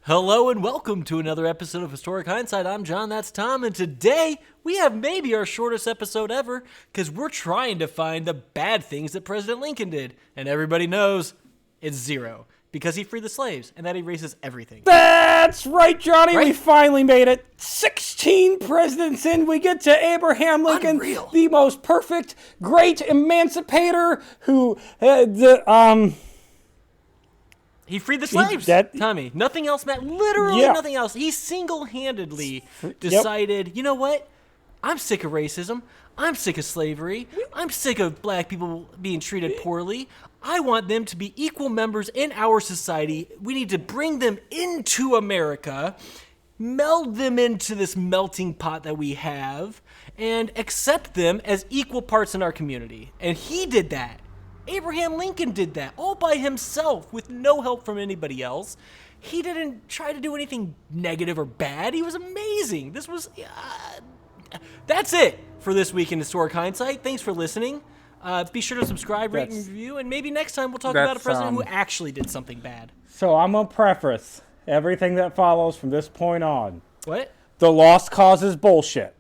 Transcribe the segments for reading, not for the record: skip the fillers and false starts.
Hello and welcome to another episode of Historic Hindsight. I'm John, that's Tom, and today we have maybe our shortest episode ever because we're trying to find the bad things that President Lincoln did. And everybody knows it's zero because he freed the slaves, and that erases everything. That's right, Johnny. Right? We finally made it. 16 presidents in, we get to Abraham Lincoln, Unreal. the most perfect, great emancipator who, He freed the slaves, Tommy. Nothing else mattered. Literally nothing else. He single-handedly decided, you know what? I'm sick of racism. I'm sick of slavery. I'm sick of black people being treated poorly. I want them to be equal members in our society. We need to bring them into America, meld them into this melting pot that we have, and accept them as equal parts in our community. And he did that. Abraham Lincoln did that all by himself with no help from anybody else. He didn't try to do anything negative or bad. He was amazing. This was... that's it for this week in Historic Hindsight. Thanks for listening. Be sure to subscribe, rate, and review, and maybe next time we'll talk about a president who actually did something bad. So I'm going to preface everything that follows from this point on. What? The lost cause is bullshit.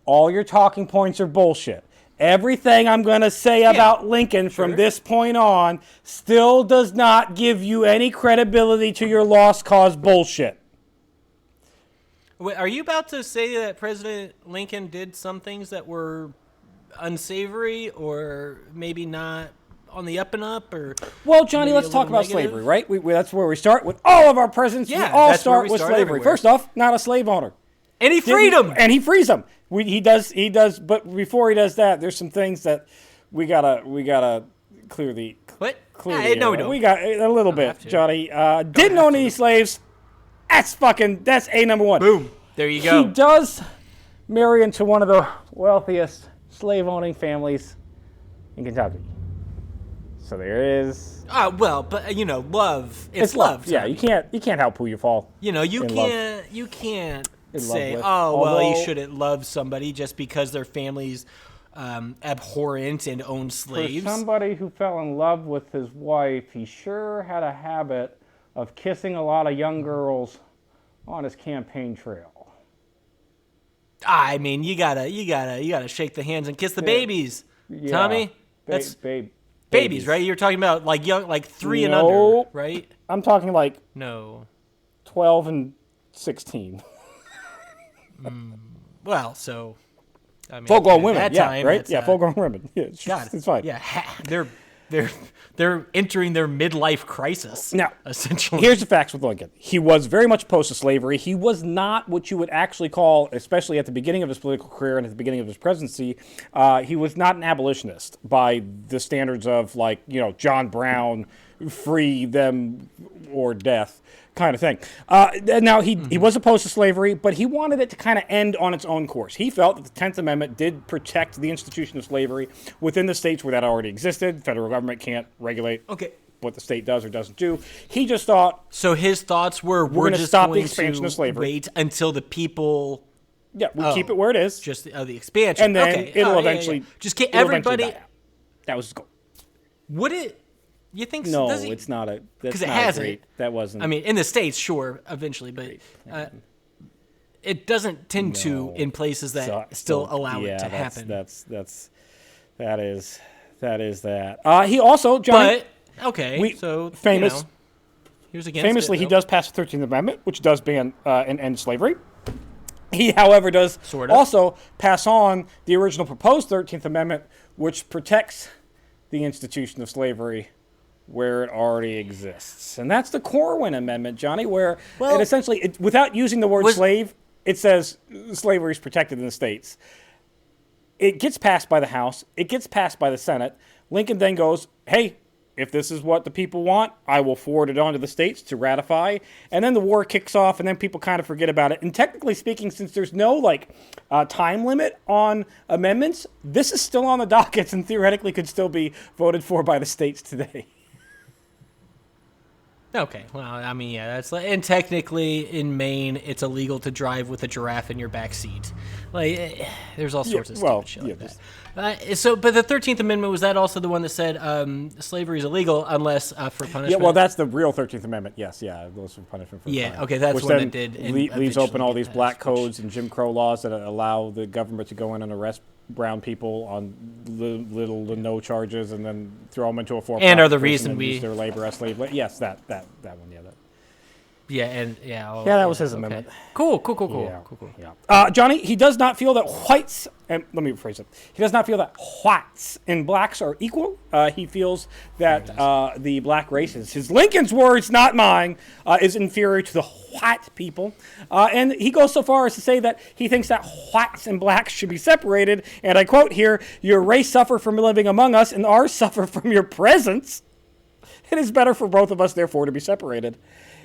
All your talking points are bullshit. Everything I'm going to say about Lincoln from this point on still does not give you any credibility to your lost cause bullshit. Wait, are you about to say that President Lincoln did some things that were unsavory or maybe not on the up and up? Or well, Johnny, let's talk about slavery, right? That's where we start with all of our presidents. Yeah, we all that's start where we with start slavery. everywhere. First off, not a slave owner. And he freed them. And he frees them. He does. But before he does that, there's some things that we gotta clear the. What? No, we don't. We got a little bit, Johnny. Didn't own any slaves. That's A number one. Boom. There you go. He does marry into one of the wealthiest slave-owning families in Kentucky. So there is. Well, but love. It's love. Yeah, you can't help who you fall. You can't say, you shouldn't love somebody just because their family's abhorrent and own slaves. For somebody who fell in love with his wife, he sure had a habit of kissing a lot of young girls on his campaign trail. I mean, you gotta shake the hands and kiss the babies, Tommy. That's babies, right? You're talking about like young, like 3 and under, right? I'm talking like 12 and 16. Well, so I mean, full-grown women, at that time, right? Yeah, full-grown women. Yeah, it's fine. Yeah, they're entering their midlife crisis. Now, essentially, here's the facts with Lincoln. He was very much opposed to slavery. He was not what you would actually call, especially at the beginning of his political career and at the beginning of his presidency, he was not an abolitionist by the standards of John Brown, free them or death kind of thing. Now, he was opposed to slavery, but he wanted it to kind of end on its own course. He felt that the 10th Amendment did protect the institution of slavery within the states where that already existed. The federal government can't regulate what the state does or doesn't do. He just thought... So his thoughts we're going to just stop going the expansion to of slavery. wait until the people... Yeah, we'll keep it where it is. Just the expansion. And then it'll eventually... Just get everybody... That was his goal. Would it... You think so? No, Does he? It's not a... Because it hasn't. That wasn't... I mean, in the States, sure, eventually, but it doesn't tend to in places that still allow it to happen. That is that. He also, Johnny... so famous... he was against famously, it, he does pass the 13th Amendment, which does ban and end slavery. He, however, does also pass on the original proposed 13th Amendment, which protects the institution of slavery where it already exists. And that's the Corwin Amendment, Johnny, where it essentially, without using the word slave, it says slavery is protected in the states. It gets passed by the House. It gets passed by the Senate. Lincoln then goes, hey, if this is what the people want, I will forward it on to the states to ratify. And then the war kicks off, and then people kind of forget about it. And technically speaking, since there's no time limit on amendments, this is still on the dockets and theoretically could still be voted for by the states today. Okay, well, I mean, yeah, that's like, and technically in Maine, it's illegal to drive with a giraffe in your back seat. Like, there's all sorts of stupid shit like that. But the 13th Amendment, was that also the one that said slavery is illegal unless for punishment? Yeah, well, that's the real 13th Amendment. Yes, yeah, those for punishment for crime. Okay, that's one that did. Leaves open all these black codes and Jim Crow laws that allow the government to go in and arrest brown people on little to no charges and then throw them into a for-profit and are the reason we use their labor as slave labor. Yes, that one. That was his amendment. Cool. Yeah. Johnny, he does not feel that whites, and let me rephrase it. He does not feel that whites and blacks are equal. He feels that the black races, his Lincoln's words, not mine, is inferior to the white people. And he goes so far as to say that he thinks that whites and blacks should be separated. And I quote here, "Your race suffer from living among us, and ours suffer from your presence. It is better for both of us, therefore, to be separated."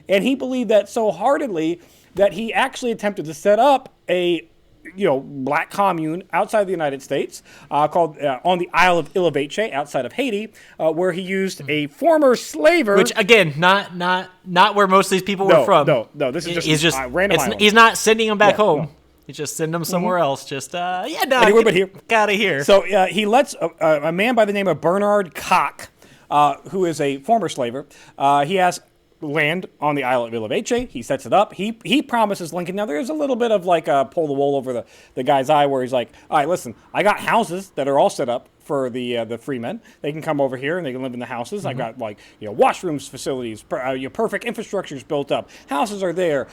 And he believed that so heartedly that he actually attempted to set up a, black commune outside the United States called on the Isle of Illevache outside of Haiti, where he used a former slaver. Which again, not where most of these people were from. No. This is just random island. He's not sending them back home. No. He's just sending them somewhere else. Just anywhere but here. Out of here. So he lets a man by the name of Bernard Koch, who is a former slaver. He has land on the Isle of Illevache. He sets it up. He promises Lincoln. Now, there's a little bit of like pull the wool over the guy's eye where he's like, all right, listen, I got houses that are all set up for the freemen. They can come over here and they can live in the houses. I got washrooms, facilities, perfect infrastructure's built up. Houses are there.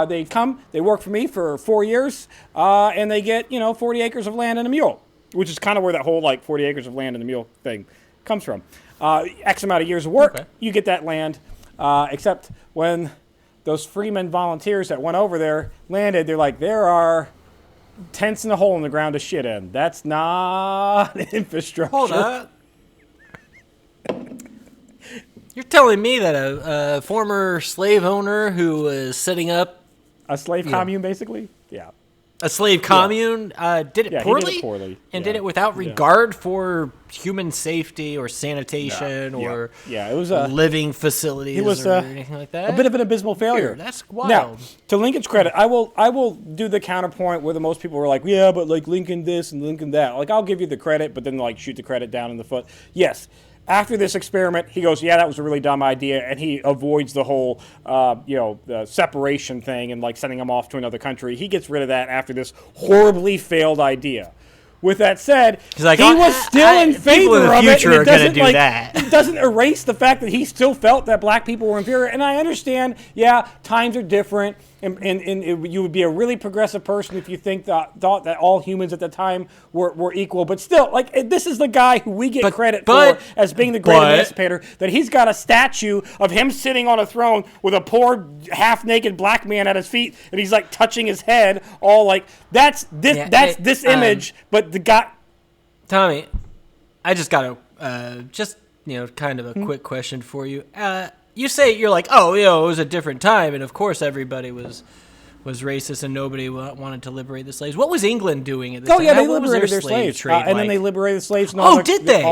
They come, they work for me for 4 years, and they get 40 acres of land and a mule, which is kind of where that whole 40 acres of land and a mule thing comes from. X amount of years of work, you get that land. Except when those freemen volunteers that went over there landed, they're like, there are tents and a hole in the ground to shit in. That's not infrastructure. Hold up. You're telling me that a former slave owner who was setting up a slave commune, basically? Yeah. A slave commune did it poorly? He did it poorly. And did it without regard for human safety or sanitation or it was living facilities or anything like that? A bit of an abysmal failure. That's wild. Now, to Lincoln's credit, I will do the counterpoint where the most people were like, yeah, but Lincoln this and Lincoln that. I'll give you the credit, but then shoot the credit down in the foot. Yes. After this experiment, he goes, yeah, that was a really dumb idea, and he avoids the whole, the separation thing and sending him off to another country. He gets rid of that after this horribly failed idea. With that said, he was still in favor of it, and it doesn't erase the fact that he still felt that black people were inferior. And I understand, times are different, and you would be a really progressive person if you thought that all humans at the time were equal. But still, this is the guy who we get credit for as being the great emancipator, that he's got a statue of him sitting on a throne with a poor half-naked black man at his feet, and he's touching his head, all that's this image, but the guy. Tommy, I just got kind of a quick question for you. You say you're like, it was a different time, and of course everybody was racist and nobody wanted to liberate the slaves. What was England doing at this time? They liberated their slaves, and then they liberated the slaves in all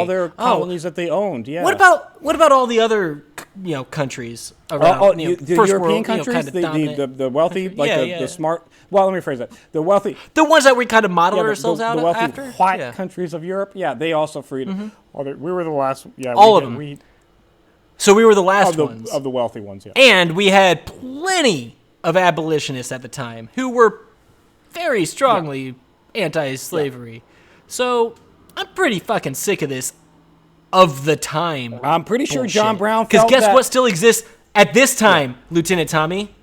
their colonies that they owned. Yeah. What about all the other countries around? The European countries, the wealthy, the smart. Well, let me rephrase that. The wealthy, the ones that we kind of modeled ourselves out the wealthy after. White countries of Europe, they also freed. We were the last. Yeah, all of them. So we were the last ones of the wealthy ones. Yeah. And we had plenty of abolitionists at the time who were very strongly anti-slavery. Yeah. So I'm pretty fucking sick of this of the time. I'm pretty sure John Brown felt because guess what still exists at this time, Lieutenant Tommy?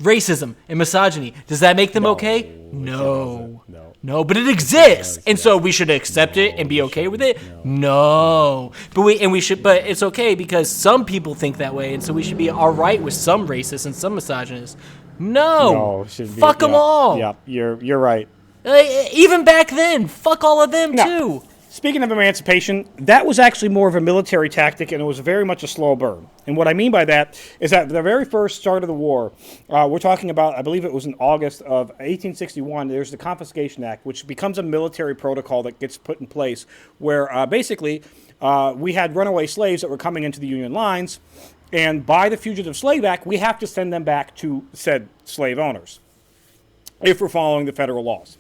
Racism and misogyny. Does that make them okay? No, but it exists, and so we should accept it and be okay with it. No, but it's okay because some people think that way, and so we should be all right with some racists and some misogynists. Fuck them all. Yeah, you're right. Even back then, fuck all of them too. Speaking of emancipation, that was actually more of a military tactic, and it was very much a slow burn. And what I mean by that is that the very first start of the war, we're talking about, I believe it was in August of 1861, there's the Confiscation Act, which becomes a military protocol that gets put in place where basically we had runaway slaves that were coming into the Union lines, And by the Fugitive Slave Act, we have to send them back to said slave owners if we're following the federal laws.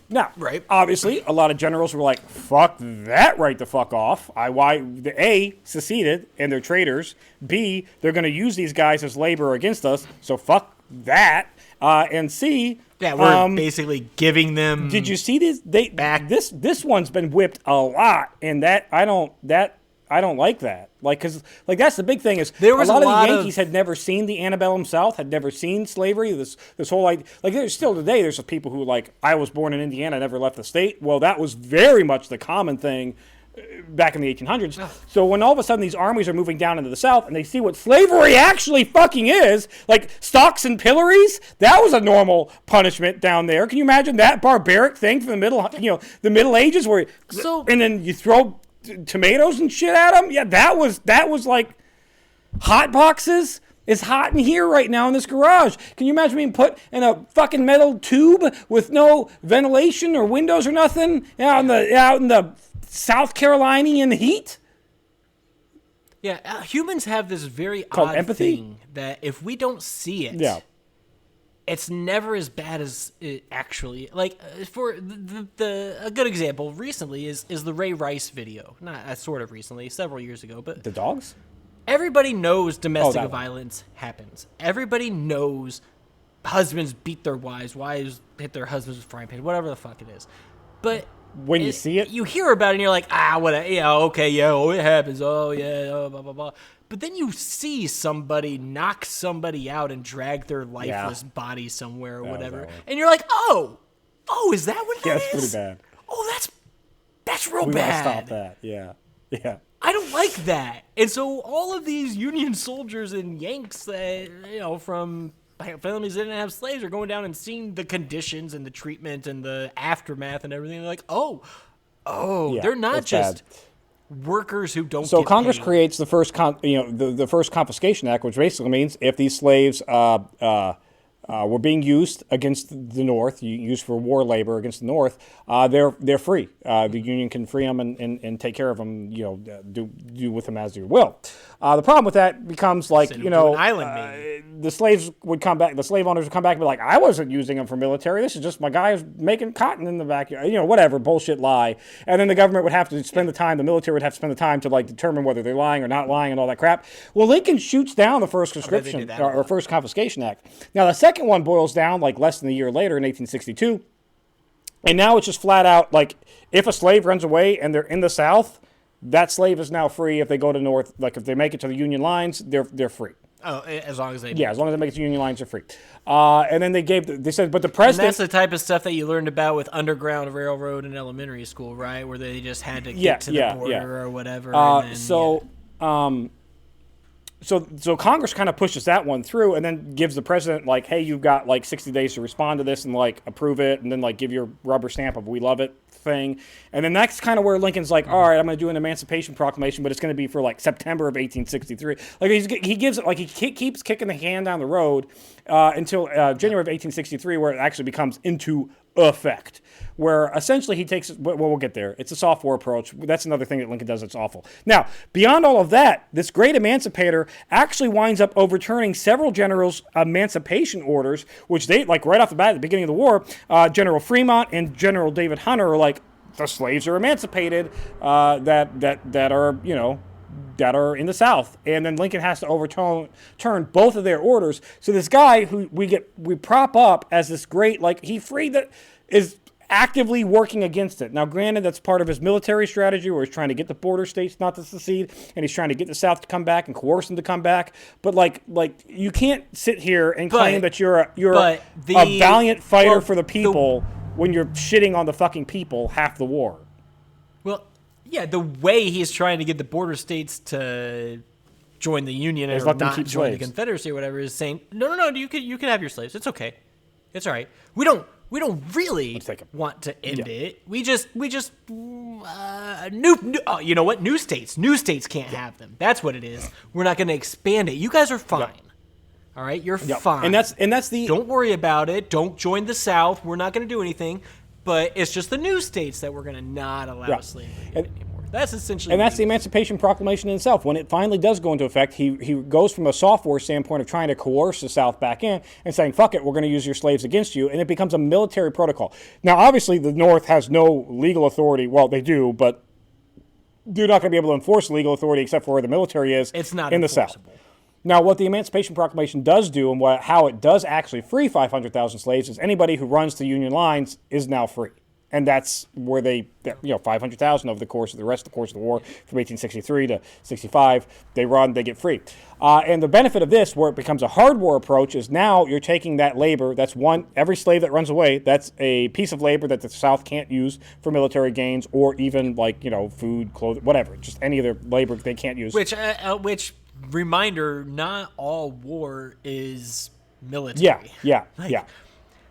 Now, obviously, a lot of generals were like, fuck that right the fuck off. A, seceded, and they're traitors. B, they're going to use these guys as labor against us, so fuck that. And C... Yeah, we're basically giving them... Did you see this? Back. This one's been whipped a lot, and I don't like that. Like, because that's the big thing is a lot of the Yankees had never seen the antebellum South, had never seen slavery. This whole idea, like there's still today, there's people who like, I was born in Indiana, I never left the state. Well, that was very much the common thing back in the 1800s. Oh. So when all of a sudden these armies are moving down into the South and they see what slavery actually fucking is, like stocks and pillories, that was a normal punishment down there. Can you imagine that barbaric thing from the Middle Ages where and then you throw tomatoes and shit at them? Yeah, that was like hot boxes. It's hot in here right now in this garage. Can you imagine being put in a fucking metal tube with no ventilation or windows or nothing out in the South Carolinian heat? Yeah, humans have this very called odd empathy thing that if we don't see it, it's never as bad as it actually. Like for a good example recently is the Ray Rice video. Not sort of recently, several years ago, but the dogs. Everybody knows domestic violence happens. Everybody knows husbands beat their wives hit their husbands with frying pan, whatever the fuck it is. But when you see it, you hear about it and you're like, whatever, it happens. Blah, blah, blah. But then you see somebody knock somebody out and drag their lifeless body somewhere or whatever. And you're like, is that what that is? Yeah, that's pretty bad. Oh, that's real bad. We gotta stop that. Yeah. I don't like that. And so all of these Union soldiers and Yanks that, from families that didn't have slaves are going down and seeing the conditions and the treatment and the aftermath and everything. They're like, they're not just workers who don't. So get Congress paid. creates the first, the first Confiscation Act, which basically means if these slaves were being used against the North, used for war labor against the North, they're free. The Union can free them and take care of them. Do with them as you will. The problem with that becomes like the slaves would come back. The slave owners would come back and be like, I wasn't using them for military. This is just my guys making cotton in the backyard. Whatever bullshit lie. And then the government would have to spend the time. The military would have to spend the time to like determine whether they're lying or not lying and all that crap. Well, Lincoln shoots down the first conscription or first Confiscation Act. Now the second one boils down like less than a year later in 1862, and now it's just flat out like if a slave runs away and they're in the South, that slave is now free. If they go to North, like if they make it to the Union lines, they're free. Oh, as long as they as long as they make it to Union lines, they're free. And then they said, but the president. And that's the type of stuff that you learned about with Underground Railroad in elementary school, right? Where they just had to get to the border or whatever. So Congress kind of pushes that one through and then gives the president like, hey, you've got like 60 days to respond to this and like approve it and then like give your rubber stamp of we love it thing. And then that's kind of where Lincoln's like, all right, I'm going to do an Emancipation Proclamation, but it's going to be for like September of 1863. Like he gives it like he keeps kicking the can down the road until January of 1863, where it actually becomes into effect, where essentially he takes, well, we'll get there. It's a soft war approach. That's another thing that Lincoln does that's awful. Now, beyond all of that, this great emancipator actually winds up overturning several generals' emancipation orders, which they, like right off the bat at the beginning of the war, General Fremont and General David Hunter are like, the slaves are emancipated that are in the South. And then Lincoln has to overturn both of their orders. So this guy who we prop up as this great, like he freed that is actively working against it. Now, granted, that's part of his military strategy where he's trying to get the border states not to secede and he's trying to get the South to come back and coerce them to come back. But like you can't sit here and claim that you're a valiant fighter for the people when you're shitting on the fucking people half the war. Well, yeah, the way he's trying to get the border states to join the Union or not join slaves. The Confederacy or whatever is saying, no, you can have your slaves. It's okay. It's all right. We don't really want to end it. We just you know what? New states can't have them. That's what it is. We're not going to expand it. You guys are fine. Yep. All right, you're fine. And that's the. Don't worry about it. Don't join the South. We're not going to do anything. But it's just the new states that we're going to not allow slavery anymore. That's essentially. And that's the Emancipation Proclamation in itself. When it finally does go into effect, he goes from a software standpoint of trying to coerce the South back in and saying, fuck it, we're going to use your slaves against you. And it becomes a military protocol. Now, obviously, the North has no legal authority. Well, they do, but they're not going to be able to enforce legal authority except for where the military is in the South. Now, what the Emancipation Proclamation does do and how it does actually free 500,000 slaves is anybody who runs the Union lines is now free. And that's where 500,000 over the course of the war from 1863 to 65, they get free. And the benefit of this, where it becomes a hard war approach, is now you're taking that labor, every slave that runs away, that's a piece of labor that the South can't use for military gains or even food, clothing, whatever, just any other labor they can't use. Which reminder, not all war is military. Yeah.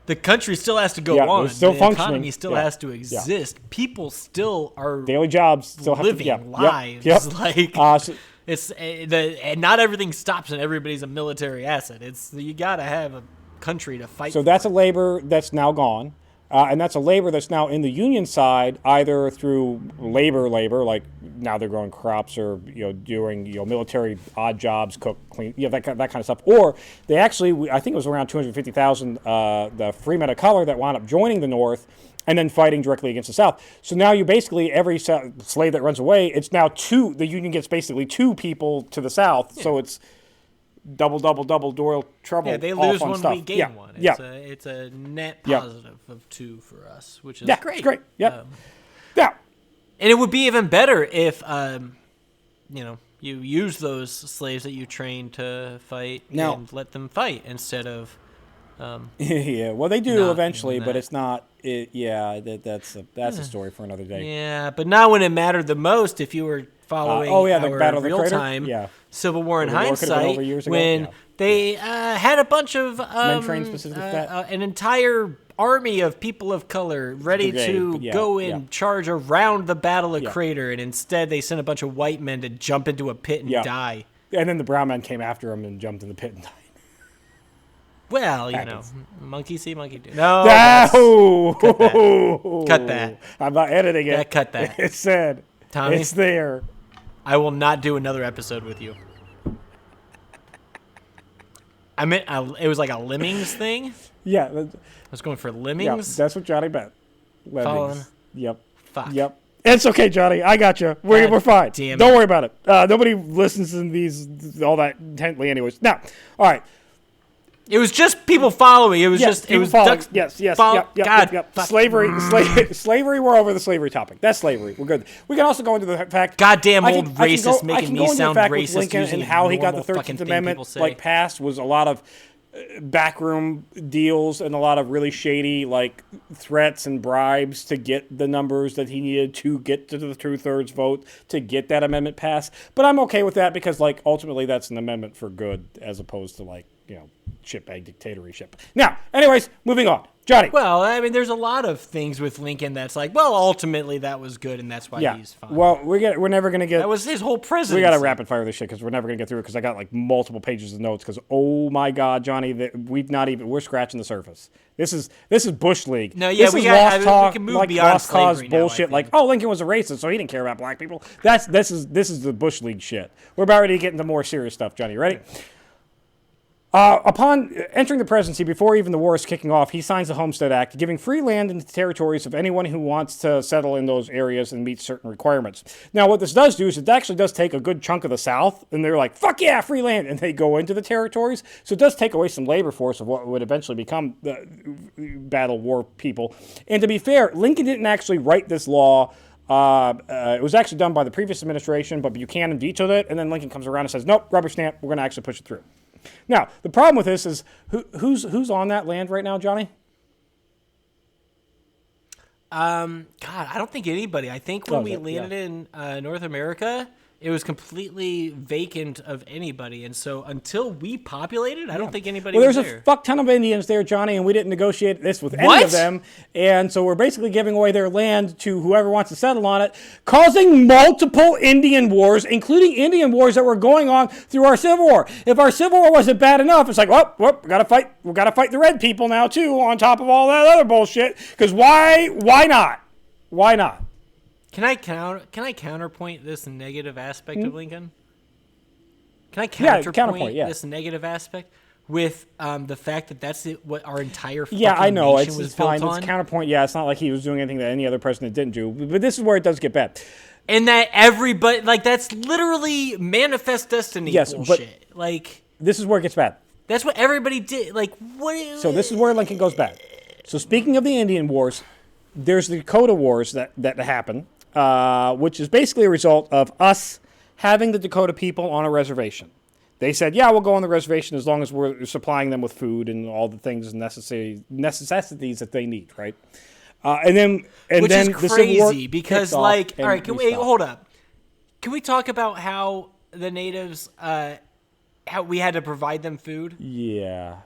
The country still has to go on. It's still functioning. The economy still has to exist. People still are daily jobs still living have to, lives. And not everything stops and everybody's a military asset. You got to have a country to fight. So that's a labor that's now gone. And that's a labor that's now in the Union side, either through labor, like now they're growing crops or doing military odd jobs, cook, clean, that kind of stuff. Or they actually, I think it was around 250,000 the freemen of color that wound up joining the North and then fighting directly against the South. So now you basically, every slave that runs away, it's now the Union gets basically 2 people to the South. Yeah. So it's double, Doyle trouble. Yeah, they lose one, stuff. We gain one. It's a net positive of 2 for us, which is great. It's great. Yeah. And it would be even better if, you use those slaves that you train to fight and let them fight instead of. Well, they do eventually, but it's not. That's a story for another day. Yeah, but not when it mattered the most. If you were following the Battle of the Crater? Real-time Civil War in hindsight, when they had a bunch of men trained specifically for that. An entire army of people of color ready to go in charge around the Battle of Crater, and instead they sent a bunch of white men to jump into a pit and die. And then the brown men came after them and jumped in the pit and died. Well, monkey see, monkey do. No, cut that. I'm not editing it. Cut that. It's said. Tommy, it's there. I will not do another episode with you. I meant it was like a lemmings thing. Yeah, I was going for lemmings. Yeah, that's what Johnny meant. Lemmings. Yep. Fuck. Yep. It's okay, Johnny. I got you. We're fine. Damn Don't worry about it. Nobody listens to these all that intently, anyways. Now, all right. It was just people following. It was following. Yes. God, Slavery. We're over the slavery topic. That's slavery. We're good. We can also go into the fact. Goddamn old racist making me sound racist. Lincoln and how he got the 13th Amendment passed was a lot of backroom deals and a lot of really shady threats and bribes to get the numbers that he needed to get to the 2/3 vote to get that amendment passed. But I'm okay with that because ultimately that's an amendment for good as opposed to shitbag dictatorship. Now, anyways, moving on. Johnny. Well, I mean, there's a lot of things with Lincoln that's ultimately that was good, and that's why he's fine. Well, we're never going to get... That was his whole presidency. We got to rapid fire this shit because we're never going to get through it because I got multiple pages of notes because, oh my God, Johnny, we're scratching the surface. This is Bush League. No, yeah, we can move beyond lost cause bullshit. Now, Lincoln was a racist, so he didn't care about black people. This is the Bush League shit. We're about ready to get into more serious stuff, Johnny. You ready? Upon entering the presidency, before even the war is kicking off, he signs the Homestead Act, giving free land in the territories of anyone who wants to settle in those areas and meet certain requirements. Now, what this does do is it actually does take a good chunk of the South, and they're like, fuck yeah, free land, and they go into the territories. So it does take away some labor force of what would eventually become the battle war people. And to be fair, Lincoln didn't actually write this law. It was actually done by the previous administration, but Buchanan vetoed it, and then Lincoln comes around and says, nope, rubber stamp, we're going to actually push it through. Now, the problem with this is who's on that land right now, Johnny? God, I don't think anybody. I think when we landed in North America, it was completely vacant of anybody. And so until we populated, I don't think anybody was there. There's a fuck ton of Indians there, Johnny, and we didn't negotiate this with any of them. And so we're basically giving away their land to whoever wants to settle on it, causing multiple Indian wars, including Indian wars that were going on through our Civil War. If our Civil War wasn't bad enough, it's like, we gotta fight the red people now too, on top of all that other bullshit. Because why not? Why not? Can I counterpoint this negative aspect of Lincoln? Can I counterpoint this negative aspect with the fact that that's what our entire fucking I know nation was built fine. on? It's counterpoint. Yeah, it's not like he was doing anything that any other president didn't do. But this is where it does get bad. And that everybody, like, that's literally manifest destiny bullshit. But like, this is where it gets bad. That's what everybody did. Like, what? So this is where Lincoln goes bad. So speaking of the Indian Wars, there's the Dakota Wars that happen, which is basically a result of us having the Dakota people on a reservation. They said, yeah, we'll go on the reservation as long as we're supplying them with food and all the things necessities that they need, right? Which is crazy because, like, all right, hold up. Can we talk about how the natives, how we had to provide them food? Yeah.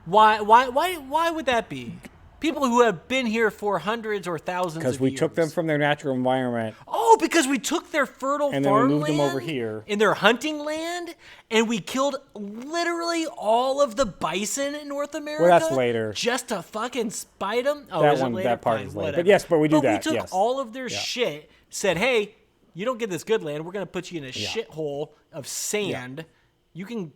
Why would that be? People who have been here for hundreds or thousands of years. Because we took them from their natural environment. Oh, because we took their fertile farmland. And then we moved them over here. In their hunting land, and we killed literally all of the bison in North America. Well, that's later. Just to fucking spite them? Oh, that part is later. But yes, we do that. But we took all of their shit, said, hey, you don't get this good land. We're going to put you in a shithole of sand. Yeah. You can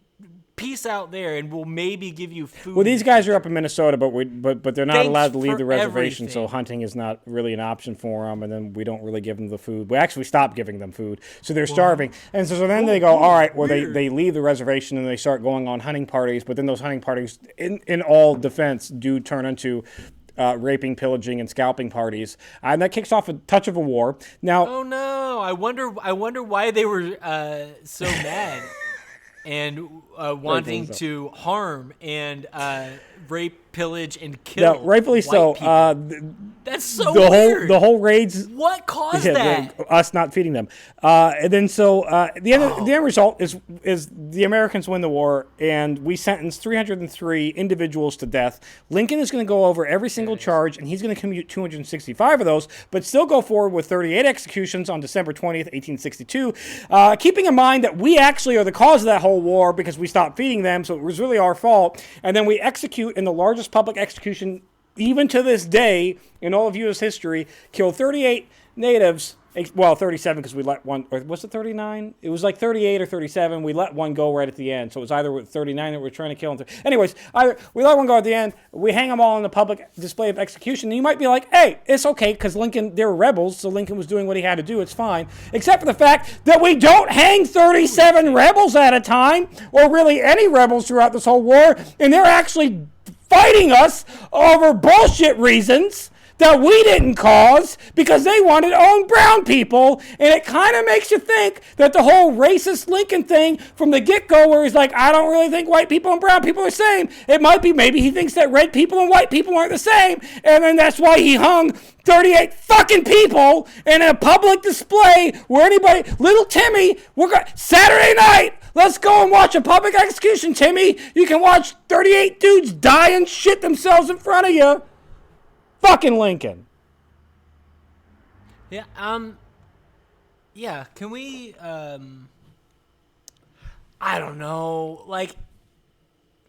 peace out there, and we'll maybe give you food. Well, these guys are up in Minnesota, but they're not allowed to leave the reservation, everything. So hunting is not really an option for them, and then we don't really give them the food. We actually stop giving them food, so they're starving. And so then they go, all right, well, they leave the reservation, and they start going on hunting parties, but then those hunting parties, in all defense, do turn into raping, pillaging, and scalping parties, and that kicks off a touch of a war. Now, oh no, I wonder why they were so mad. And wanting to harm and rape, pillage, and kill. Yeah, rightfully so. That's so weird. The whole raids. What caused that? Us not feeding them. And then the end result is the Americans win the war, and we sentence 303 individuals to death. Lincoln is going to go over every single charge, and he's going to commute 265 of those, but still go forward with 38 executions on December 20th, 1862, keeping in mind that we actually are the cause of that whole war because we stopped feeding them, so it was really our fault. And then we execute in the largest public execution even to this day in all of U.S. history, killed 38 natives. Well, 37 because we let one, or was it 39? It was like 38 or 37. We let one go right at the end. So it was either 39 that we were trying to kill. Anyways, we let one go at the end. We hang them all in the public display of execution. And you might be like, hey, it's okay because Lincoln, they were rebels. So Lincoln was doing what he had to do. It's fine. Except for the fact that we don't hang 37 rebels at a time or really any rebels throughout this whole war. And they're actually fighting us over bullshit reasons that we didn't cause because they wanted to own brown people. And it kind of makes you think that the whole racist Lincoln thing from the get-go where he's like, I don't really think white people and brown people are the same. It might be maybe he thinks that red people and white people aren't the same. And then that's why he hung 38 fucking people in a public display where anybody, little Timmy, Saturday night, let's go and watch a public execution, Timmy. You can watch 38 dudes die and shit themselves in front of you. Fucking Lincoln. Yeah, yeah, can we, I don't know, like,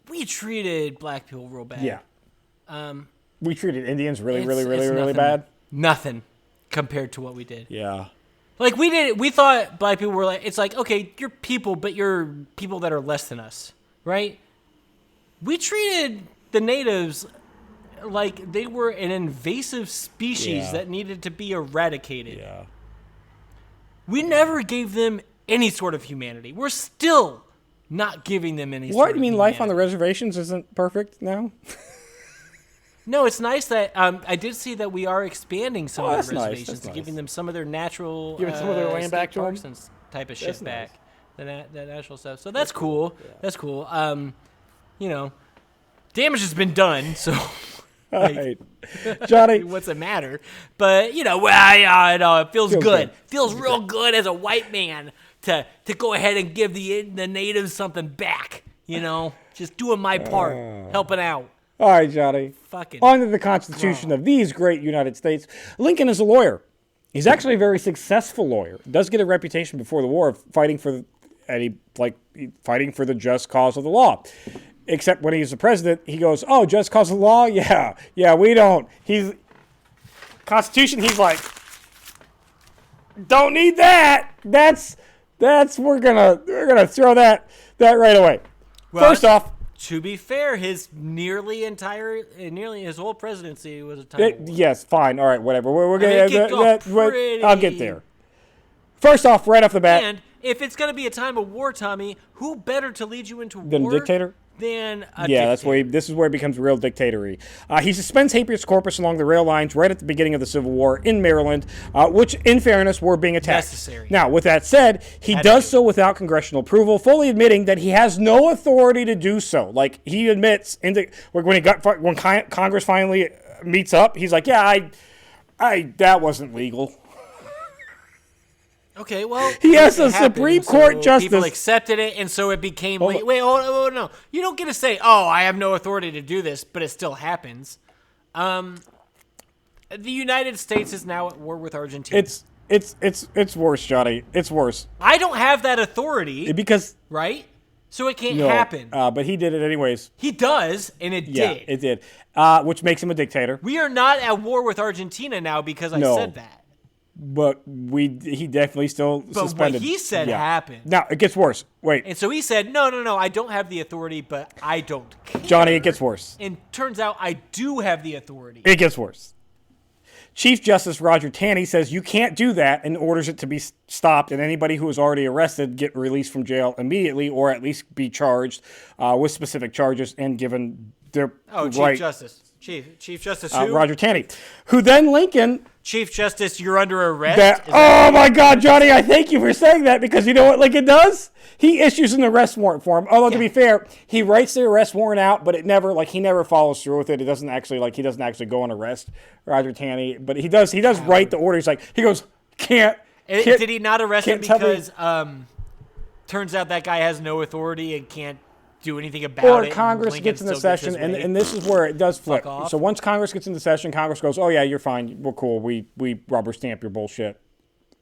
we treated black people real bad. Yeah. We treated Indians really bad. Nothing compared to what we did. Yeah. Like, we thought black people were like, it's like, okay, you're people, but you're people that are less than us, right? We treated the natives like they were an invasive species that needed to be eradicated. Yeah. We never gave them any sort of humanity. We're still not giving them any sort of humanity. What? You mean life on the reservations isn't perfect now? No, it's nice that I did see that we are expanding some of the reservations nice. giving them some of their natural giving some of their land back to them and type of shit that's back. Nice. The natural stuff. So that's cool. Yeah. That's cool. You know, damage has been done, so like, right. Johnny, what's it matter? But you know, I know it feels good. Feels real good as a white man to go ahead and give the natives something back. You know, just doing my part, helping out. All right, Johnny. Fucking on to the Constitution of these great United States. Lincoln is a lawyer. He's actually a very successful lawyer. He does get a reputation before the war of fighting for the just cause of the law. Except when he's the president, he goes, "Oh, just cause of the law? Yeah, we don't." He's Constitution. He's like, don't need that. That's we're gonna throw that right away. Well, first off, to be fair, nearly his whole presidency was a time war. Yes, fine, all right, whatever. We're gonna. I'll get there. First off, right off the bat, and if it's gonna be a time of war, Tommy, who better to lead you into war than a dictator? Than a dictator. That's where this is where it becomes real dictatory. He suspends habeas corpus along the rail lines right at the beginning of the Civil War in Maryland, which, in fairness, were being attacked. Necessary. Now, with that said, he does so without congressional approval, fully admitting that he has no authority to do so. Like, he admits when Congress finally meets up, he's like, "Yeah, I that wasn't legal." Okay, well, he has a Supreme Court justice. People accepted it, and so it became. Wait, no, you don't get to say, "Oh, I have no authority to do this," but it still happens. The United States is now at war with Argentina. It's worse, Johnny. It's worse. I don't have that authority because right, so it can't happen. But he did it anyways. He does, and it did. Yeah, it did. Which makes him a dictator. We are not at war with Argentina now because I said that. But he definitely still suspended. But what he said happened. Now, it gets worse. Wait. And so he said, no, I don't have the authority, but I don't care. Johnny, it gets worse. And turns out I do have the authority. It gets worse. Chief Justice Roger Taney says you can't do that and orders it to be stopped, and anybody who is already arrested get released from jail immediately or at least be charged with specific charges and given their right. Chief Justice. Chief Justice who? Roger Taney. Who then Lincoln... Chief Justice, you're under arrest? Oh, my God, Johnny, I thank you for saying that because you know what Lincoln does? He issues an arrest warrant for him. Although, to be fair, he writes the arrest warrant out, but he never follows through with it. He doesn't actually go and arrest Roger Taney. But he does write the order. He goes, can't. Did he not arrest him because turns out that guy has no authority and can't do anything about it? Or Congress gets into session, and this is where it does flip. So once Congress gets into session, Congress goes, "Oh yeah, you're fine, we're cool. We rubber stamp your bullshit.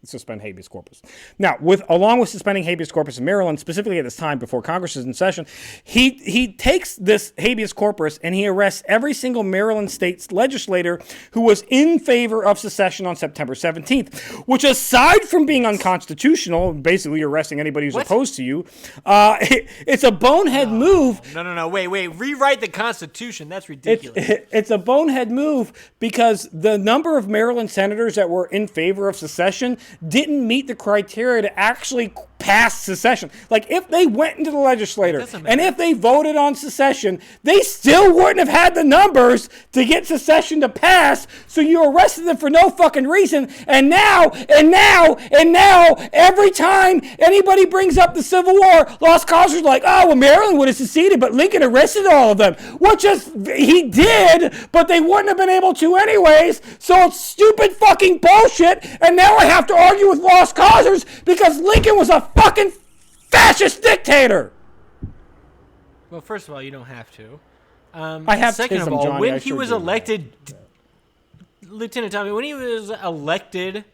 Suspend habeas corpus." Now, along with suspending habeas corpus in Maryland, specifically at this time before Congress is in session, he takes this habeas corpus and he arrests every single Maryland state's legislator who was in favor of secession on September 17th, which, aside from being unconstitutional, basically arresting anybody who's opposed to you, it's a bonehead move. No, wait, rewrite the Constitution. That's ridiculous. It's a bonehead move because the number of Maryland senators that were in favor of secession didn't meet the criteria to actually pass secession. Like, if they went into the legislature and if they voted on secession, they still wouldn't have had the numbers to get secession to pass, so you arrested them for no fucking reason. And now, every time anybody brings up the Civil War, Lost Causers are like, "Oh, well, Maryland would have seceded, but Lincoln arrested all of them." He did, but they wouldn't have been able to anyways, so it's stupid fucking bullshit, and now I have to argue with Lost Causers because Lincoln was a fucking fascist dictator. Well, first of all, you don't have to. I have. Second of all, Johnny, when he was elected, Lieutenant Tommy, when he was elected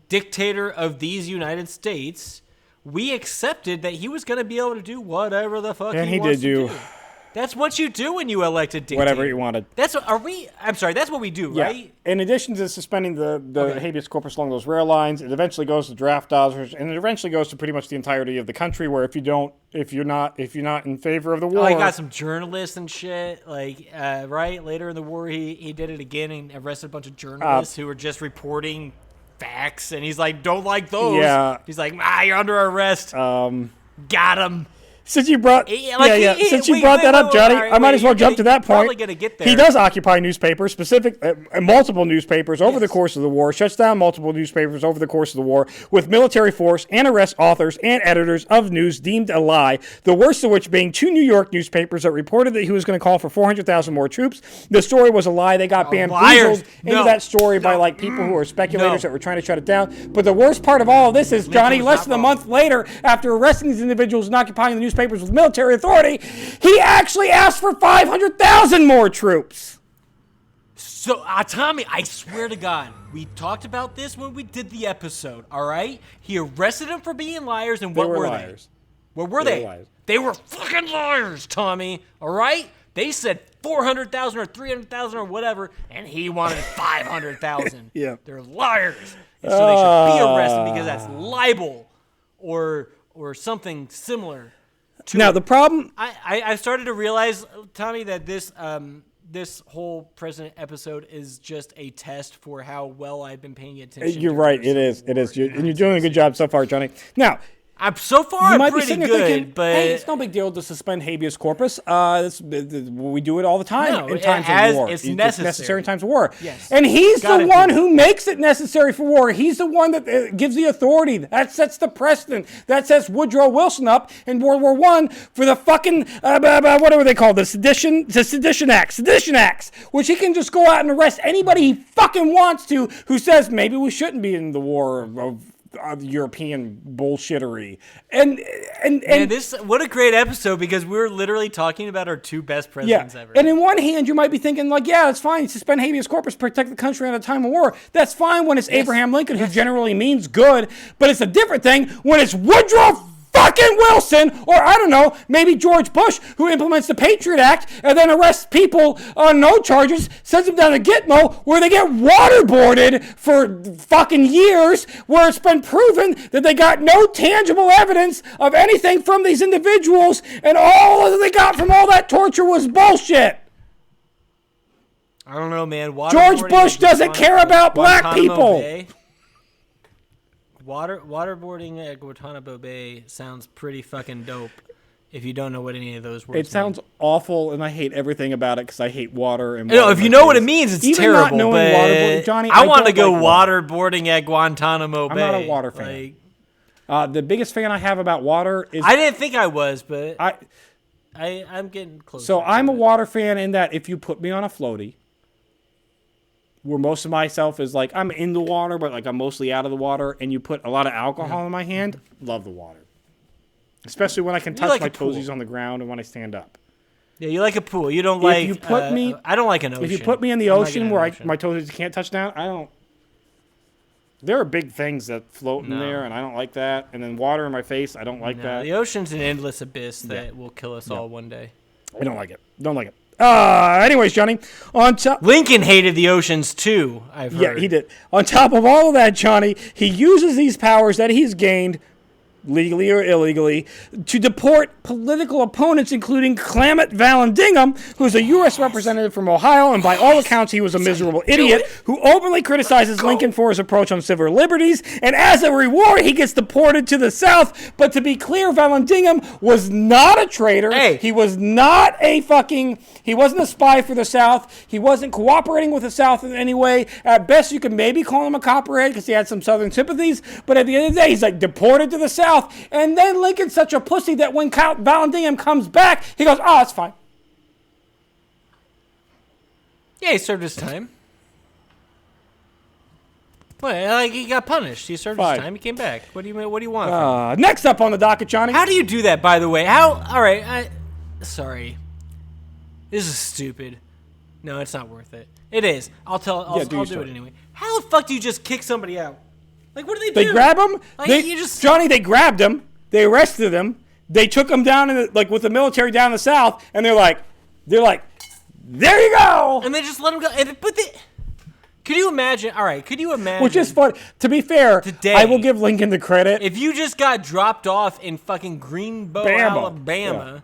dictator of these United States, we accepted that he was going to be able to do whatever the fuck he wants to do. That's what you do when you elect a dictator. Whatever you wanted. That's what we do, right? In addition to suspending the habeas corpus along those rail lines, it eventually goes to draft dodgers, and it eventually goes to pretty much the entirety of the country. Where if you're not in favor of the war, he got some journalists and shit. Right later in the war, he did it again and arrested a bunch of journalists who were just reporting facts, and he's like, "Don't like those." Yeah. He's like, "You're under arrest." Got him. Since you brought that up, Johnny, I might as well jump to that point. Gonna get there. He does occupy newspapers, multiple newspapers over the course of the war, shuts down multiple newspapers over the course of the war with military force, and arrests authors and editors of news deemed a lie, the worst of which being 2 New York newspapers that reported that he was going to call for 400,000 more troops. The story was a lie. They got bamboozled into that story by people who were speculators that were trying to shut it down. But the worst part of all of this is, Johnny, less than a month later, after arresting these individuals and occupying the newspapers with military authority, he actually asked for 500,000 more troops. So, Tommy, I swear to God, we talked about this when we did the episode, all right? He arrested them for being liars, and what were they? What were they? They were fucking liars, Tommy, all right? They said 400,000 or 300,000 or whatever, and he wanted 500,000. Yeah. They're liars. And so they should be arrested because that's libel or something similar. Now, the problem... I started to realize, Tommy, that this whole president episode is just a test for how well I've been paying attention. You're right. It is. And you're doing a good job so far, Johnny. Now... I'm pretty good, thinking, but hey, it's no big deal to suspend habeas corpus. We do it all the time in times of war. It's necessary in times of war. Yes. And he's the one who makes it necessary for war. He's the one that gives the authority. That sets the precedent. That sets Woodrow Wilson up in World War I for the fucking whatever they call the sedition acts, which he can just go out and arrest anybody he fucking wants to who says maybe we shouldn't be in the war of European bullshittery. And this, what a great episode, because we were literally talking about our two best presidents ever. And in one hand, you might be thinking, like, yeah, it's fine, suspend habeas corpus, protect the country at a time of war. That's fine when it's Abraham Lincoln, who generally means good, but it's a different thing when it's Woodrow fucking Wilson, or I don't know, maybe George Bush, who implements the Patriot Act and then arrests people on no charges, sends them down to Gitmo, where they get waterboarded for fucking years, where it's been proven that they got no tangible evidence of anything from these individuals, and all that they got from all that torture was bullshit. I don't know, man. George Bush doesn't care about black people. Bay. Waterboarding at Guantanamo Bay sounds pretty fucking dope if you don't know what any of those words mean. It sounds awful, and I hate everything about it because I hate water. And no, if you know what it means, it's even terrible. Not knowing but waterboarding, Johnny, I want to go waterboarding at Guantanamo Bay. I'm not a water fan. The biggest fan I have about water is... I didn't think I was, but I'm getting close. So I'm a water fan in that if you put me on a floaty, where most of myself is like, I'm in the water, but like I'm mostly out of the water, and you put a lot of alcohol in my hand, love the water. Especially when I can touch my toesies on the ground and when I stand up. Yeah, you like a pool. You don't like... If you put me... I don't like an ocean. If you put me in the ocean where my toesies can't touch down, I don't... There are big things that float in there, and I don't like that. And then water in my face, I don't like that. The ocean's an endless abyss that will kill us all one day. I don't like it. Don't like it. Anyways, Johnny, on top... Lincoln hated the oceans too, I've heard. Yeah, he did. On top of all of that, Johnny, he uses these powers that he's gained, legally or illegally, to deport political opponents, including Clement Vallandigham, who's a U.S. representative from Ohio, and by all accounts, he was a miserable idiot who openly criticizes Lincoln for his approach on civil liberties, and as a reward, he gets deported to the South. But to be clear, Vallandigham was not a traitor. Hey. He was not a fucking... He wasn't a spy for the South. He wasn't cooperating with the South in any way. At best, you could maybe call him a copperhead because he had some Southern sympathies, but at the end of the day, he's like deported to the South. And then Lincoln's such a pussy that when Vallandigham comes back, he goes, oh, it's fine. Yeah, he served his time. Well, like he got punished. He served his time. He came back. What do you want? Next up on the docket, Johnny. How do you do that, by the way? All right. Sorry. This is stupid. No, it's not worth it. It is. I'll do it anyway. How the fuck do you just kick somebody out? Like, what do they do? They grab him. Like, Johnny, they grabbed him. They arrested him. They took him down with the military down in the South, and they're like, there you go. And they just let him go. Could you imagine? All right, could you imagine? Which is fun. To be fair, today, I will give Lincoln the credit. If you just got dropped off in fucking Greenbow, Alabama. Yeah.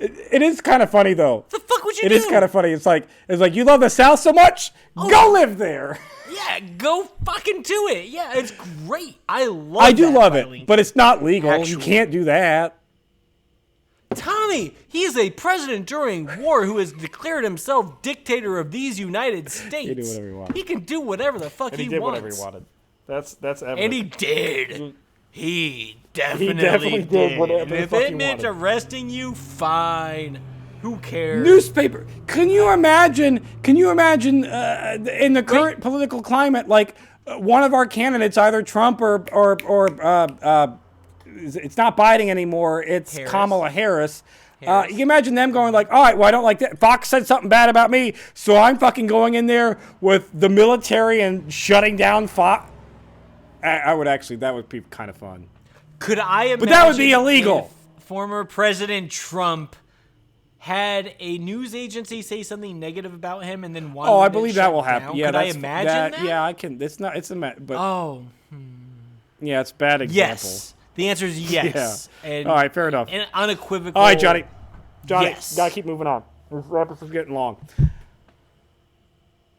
It is kind of funny, though. What the fuck would you do? It is kind of funny. It's like you love the South so much, go live there. Yeah, go fucking do it. Yeah, it's great. I do love it, but it's not legal. Actually, you can't do that. Tommy, he is a president during war who has declared himself dictator of these United States. He can do whatever he wanted. He can do whatever the fuck he wants. He did whatever he wanted. That's evident. And he did. He definitely did whatever the fuck he wanted. If it meant arresting you, fine. Who cares? Newspaper. Can you imagine in the current political climate, like one of our candidates, either Trump or it's not Biden anymore, it's Kamala Harris. You can imagine them going like, all right, well, I don't like that. Fox said something bad about me, so I'm fucking going in there with the military and shutting down Fox. That would be kind of fun. Could I imagine? But that would be illegal. Former President Trump had a news agency say something negative about him and then wanted I believe that will happen. Yeah, could I imagine that? Yeah, I can. It's not. It's a. But yeah, it's a bad example. Yes. The answer is yes. Yeah. And, all right, fair enough. And unequivocal. All right, Johnny, yes. gotta keep moving on. This episode's getting long.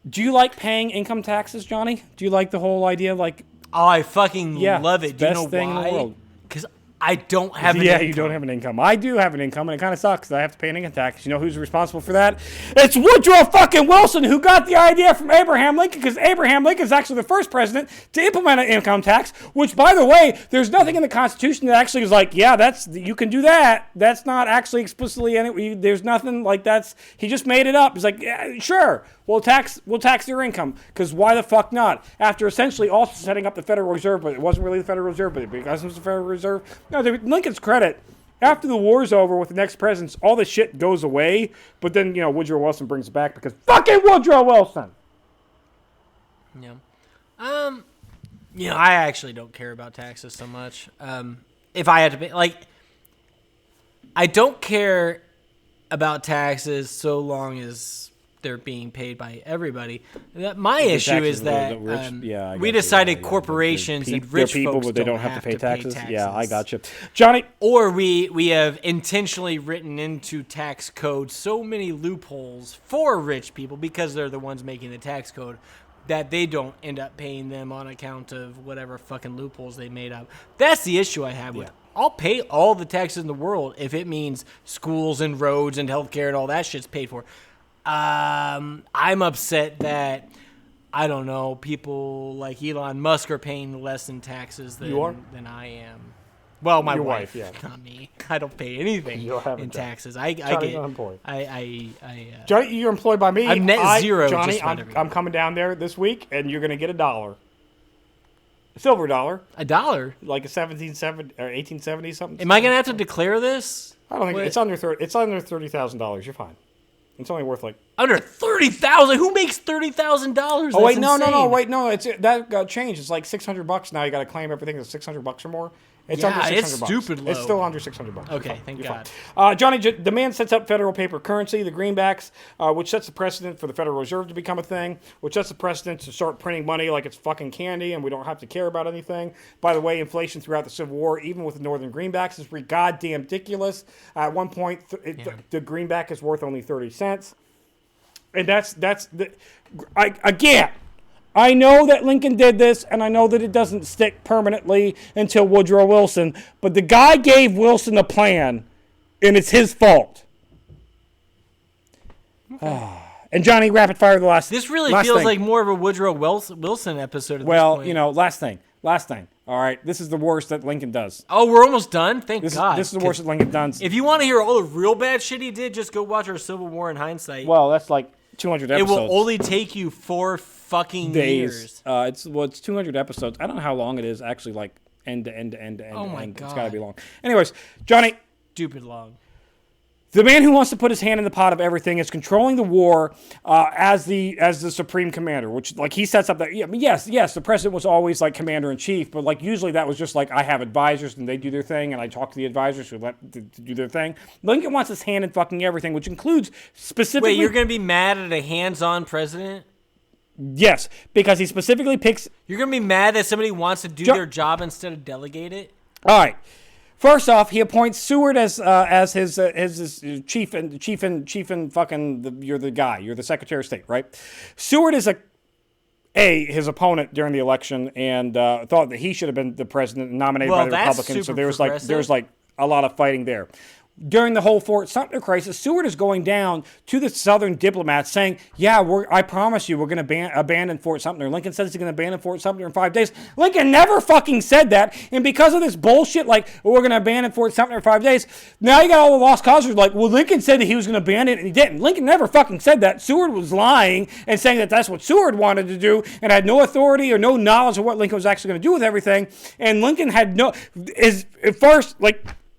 Do you like paying income taxes, Johnny? Do you like the whole idea? Like, I fucking love it. Do you know best thing why? in the world. Because I don't have an Yeah, income. you don't have an income. I do have an income, and it kind of sucks that I have to pay an income tax. You know who's responsible for that? It's Woodrow fucking Wilson, who got the idea from Abraham Lincoln, because Abraham Lincoln is actually the first president to implement an income tax, which, by the way, there's nothing in the Constitution that actually is like, yeah, you can do that. That's not actually explicitly in it. There's nothing like that's, he just made it up. He's like, yeah, sure, we'll tax your income, because why the fuck not? After essentially also setting up the Federal Reserve, but it wasn't really the Federal Reserve, but because it was the Federal Reserve. No, Lincoln's credit, after the war's over with the next presidents, all the shit goes away, but then, Woodrow Wilson brings it back because fucking Woodrow Wilson! Yeah. I actually don't care about taxes so much. If I had to pay, I don't care about taxes so long as they're being paid by everybody. My issue is that we decided corporations and rich people, folks but they don't have to pay taxes. Yeah, I got you, Johnny. Or we have intentionally written into tax code so many loopholes for rich people because they're the ones making the tax code that they don't end up paying them on account of whatever fucking loopholes they made up. That's the issue I have with it. I'll pay all the taxes in the world if it means schools and roads and healthcare and all that shit's paid for. I'm upset that, I don't know, people like Elon Musk are paying less in taxes than I am. Well, my wife, not me. I don't pay anything in taxes. I get unemployed. Johnny, you're employed by me. I'm net zero. Johnny, I'm coming down there this week, and you're going to get $1. Silver dollar. $1? Like a 1770 or 1870 something. Am I going to have to declare this? I don't think it's under $30,000. You're fine. It's only worth under $30,000. Who makes $30,000? Oh wait, no. That got changed. It's like $600 now. You got to claim everything that's $600 or more. It's under $600. It's stupid low. It's still under $600. Okay, thank God. Johnny, the man sets up federal paper currency, the greenbacks, which sets the precedent for the Federal Reserve to become a thing, which sets the precedent to start printing money like it's fucking candy and we don't have to care about anything. By the way, inflation throughout the Civil War, even with the Northern greenbacks, is pretty goddamn ridiculous. At one point, the greenback is worth only 30 cents. And again, I know that Lincoln did this, and I know that it doesn't stick permanently until Woodrow Wilson, but the guy gave Wilson a plan, and it's his fault. Okay. And Johnny, rapid fire the last. This really feels like more of a Woodrow Wilson episode. Last thing. All right, this is the worst that Lincoln does. Oh, we're almost done? Thank God. This is the worst that Lincoln does. If you want to hear all the real bad shit he did, just go watch our Civil War in hindsight. Well, that's like 200 episodes. It will only take you 4 fucking years. It's 200 episodes. I don't know how long it is actually, like end to end. Oh my God. It's got to be long. Anyways, Johnny. Stupid long. The man who wants to put his hand in the pot of everything is controlling the war as the supreme commander, which he sets up that. Yes, the president was always like commander in chief, but usually that was just like I have advisors and they do their thing, and I talk to the advisors who to do their thing. Lincoln wants his hand in fucking everything, which includes specifically. Wait, you're gonna be mad at a hands-on president? Yes, because he specifically picks. You're gonna be mad that somebody wants to do their job instead of delegate it? All right. First off, he appoints Seward as his chief and fucking. You're the guy. You're the Secretary of State, right? Seward is his opponent during the election and thought that he should have been the president nominated by the Republicans. So there was a lot of fighting there. During the whole Fort Sumter crisis, Seward is going down to the Southern diplomats saying, I promise you we're going to abandon Fort Sumter. Lincoln says he's going to abandon Fort Sumter in 5 days. Lincoln never fucking said that. And because of this bullshit, we're going to abandon Fort Sumter in 5 days, now you got all the lost causers Lincoln said that he was going to abandon it and he didn't. Lincoln never fucking said that. Seward was lying and saying that that's what Seward wanted to do and had no authority or no knowledge of what Lincoln was actually going to do with everything. And Lincoln had is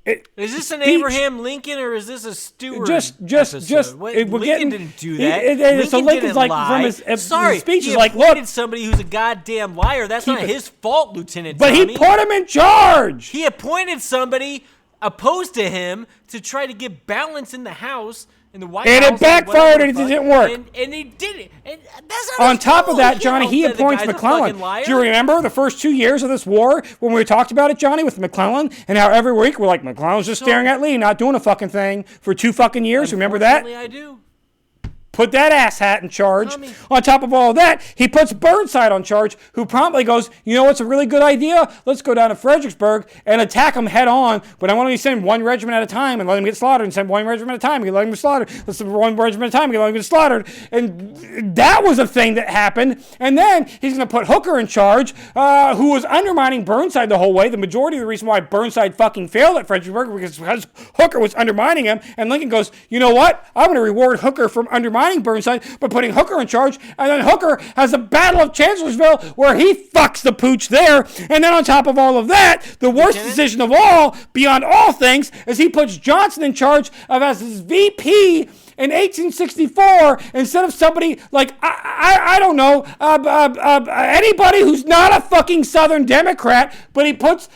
is this an Abraham Lincoln or is this a Stewart? Lincoln didn't do that. So Lincoln's from his speech is look, somebody who's a goddamn liar. That's not his fault, Lieutenant But Tommy. He put him in charge. He appointed somebody opposed to him to try to get balance in the House. In the White and House, it backfired and it didn't work. And he did it. And that's not on top of that, Johnny, he appoints McClellan. Do you remember the first 2 years of this war when we talked about it, Johnny, with McClellan? And how every week we're like, McClellan's just staring at Lee, not doing a fucking thing for 2 fucking years. Remember that? I do. Put that asshat in charge. On top of all of that, he puts Burnside on charge, who promptly goes, you know what's a really good idea? Let's go down to Fredericksburg and attack them head on, but I want to send 1 regiment at a time and let them get slaughtered, and send 1 regiment at a time and let them get slaughtered. Let's send 1 regiment at a time and let them get slaughtered. And that was a thing that happened. And then he's going to put Hooker in charge, who was undermining Burnside the whole way. The majority of the reason why Burnside fucking failed at Fredericksburg was because Hooker was undermining him. And Lincoln goes, you know what? I'm going to reward Hooker from undermining Burnside by putting Hooker in charge, and then Hooker has a battle of Chancellorsville where he fucks the pooch there. And then on top of all of that, the worst decision of all, beyond all things, is he puts Johnson in charge of as his VP in 1864 instead of somebody like I don't know anybody who's not a fucking Southern Democrat, but he puts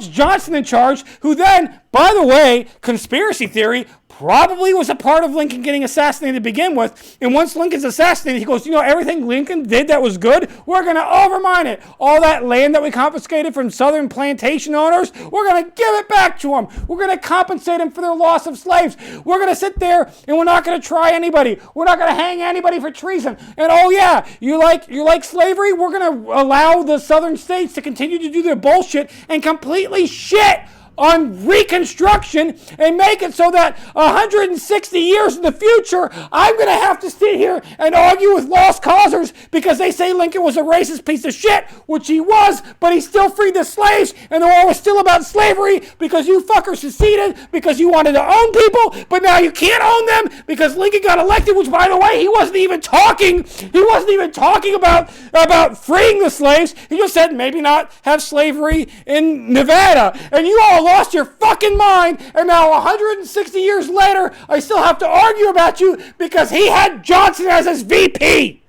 Johnson in charge, who then, by the way, conspiracy theory, probably was a part of Lincoln getting assassinated to begin with. And once Lincoln's assassinated, he goes, you know, everything Lincoln did that was good, we're going to overmine it. All that land that we confiscated from Southern plantation owners, we're going to give it back to them. We're going to compensate them for their loss of slaves. We're going to sit there and we're not going to try anybody. We're not going to hang anybody for treason. And oh yeah, you like slavery? We're going to allow the Southern states to continue to do their bullshit and completely shit on Reconstruction and make it so that 160 years in the future, I'm going to have to sit here and argue with lost causers because they say Lincoln was a racist piece of shit, which he was, but he still freed the slaves, and the war was still about slavery because you fuckers seceded because you wanted to own people, but now you can't own them because Lincoln got elected, which, by the way, he wasn't even talking about freeing the slaves. He just said maybe not have slavery in Nevada, and you all lost your fucking mind, and now 160 years later, I still have to argue about you because he had Johnson as his VP.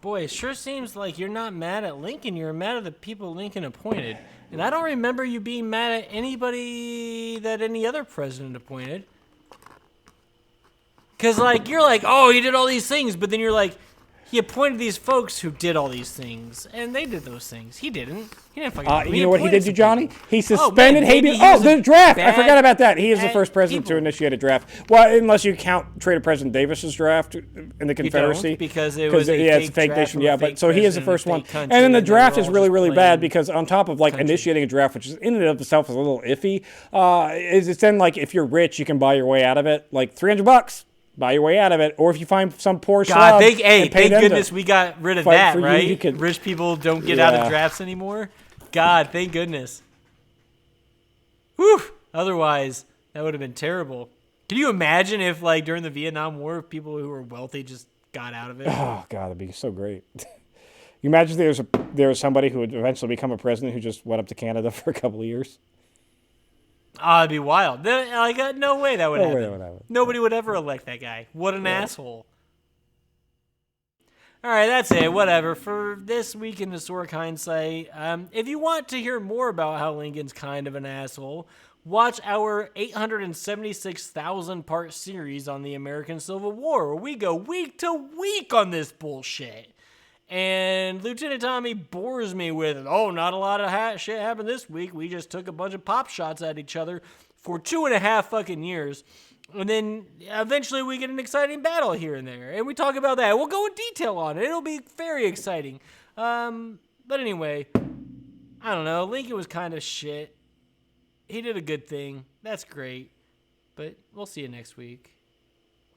Boy, it sure seems like you're not mad at Lincoln. You're mad at the people Lincoln appointed. And I don't remember you being mad at anybody that any other president appointed. Because, like, you're like, oh, he did all these things, but then you're like, he appointed these folks who did all these things, and they did those things. He didn't. He didn't fucking. You know what he did to Johnny? He suspended habeas. Oh, the draft. I forgot about that. He is the first president to initiate a draft. Well, unless you count Trader President Davis's draft in the Confederacy, you don't, because it was it's a fake nation. Yeah, but so he is the first one. And then the draft is really, really bad because on top of like initiating a draft, which is in and of itself is a little iffy, it's then like if you're rich, you can buy your way out of it, like $300. Buy your way out of it, or if you find some poor God, thank goodness we got rid of that, right? Rich people don't get out of drafts anymore. God, thank goodness. Whew. Otherwise, that would have been terrible. Can you imagine if, like, during the Vietnam War, people who were wealthy just got out of it? Oh, God, that'd be so great. You imagine there was somebody who would eventually become a president who just went up to Canada for a couple of years? Oh, it'd be wild. Like, no way that would happen. Nobody would ever elect that guy. What an asshole. All right, that's it. Whatever. For this week in Historic Hindsight, if you want to hear more about how Lincoln's kind of an asshole, watch our 876,000-part series on the American Civil War, where we go week to week on this bullshit. And Lieutenant Tommy bores me with, not a lot of shit happened this week. We just took a bunch of pop shots at each other for 2.5 fucking years. And then eventually we get an exciting battle here and there. And we talk about that. We'll go in detail on it. It'll be very exciting. But anyway, I don't know. Lincoln was kind of shit. He did a good thing. That's great. But we'll see you next week.